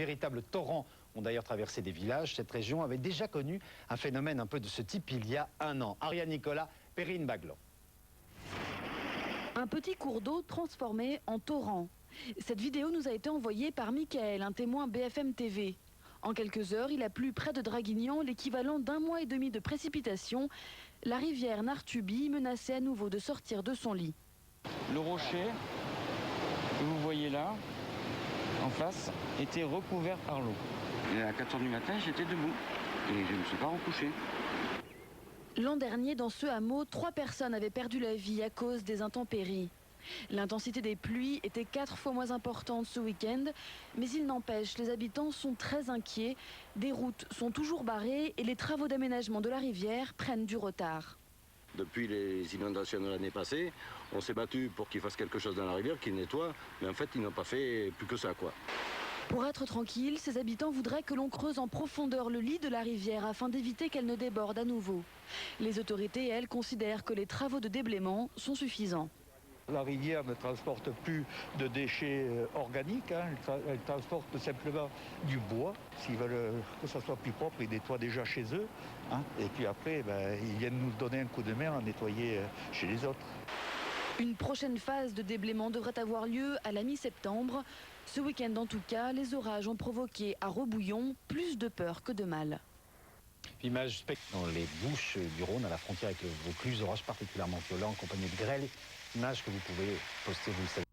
véritables torrents ont d'ailleurs traversé des villages. Cette région avait déjà connu un phénomène un peu de ce type il y a un an. Ariane Nicolas, Perrine Baglan. Un petit cours d'eau transformé en torrent. Cette vidéo nous a été envoyée par Michael, un témoin BFM TV. En quelques heures, il a plu près de Draguignan l'équivalent d'1 mois et demi de précipitations. La rivière Nartuby menaçait à nouveau de sortir de son lit. Le rocher que vous voyez là, en face, était recouvert par l'eau. Et à 4 h du matin, j'étais debout et je ne me suis pas recouché. L'an dernier, dans ce hameau, 3 personnes avaient perdu la vie à cause des intempéries. L'intensité des pluies était 4 fois moins importante ce week-end, mais il n'empêche, les habitants sont très inquiets. Des routes sont toujours barrées et les travaux d'aménagement de la rivière prennent du retard. Depuis les inondations de l'année passée, on s'est battu pour qu'ils fassent quelque chose dans la rivière, qu'ils nettoient, mais en fait, ils n'ont pas fait plus que ça, quoi. Pour être tranquille, ces habitants voudraient que l'on creuse en profondeur le lit de la rivière afin d'éviter qu'elle ne déborde à nouveau. Les autorités, elles, considèrent que les travaux de déblaiement sont suffisants. La rivière ne transporte plus de déchets organiques, elle transporte simplement du bois. S'ils veulent que ça soit plus propre, ils nettoient déjà chez eux. Et puis après, ils viennent nous donner un coup de main à nettoyer chez les autres. Une prochaine phase de déblaiement devrait avoir lieu à la mi-septembre. Ce week-end en tout cas, les orages ont provoqué à Rebouillon plus de peur que de mal. Image dans les Bouches du Rhône, à la frontière avec le Vaucluse, orage particulièrement violent, accompagné de grêle. Image que vous pouvez poster, vous le savez.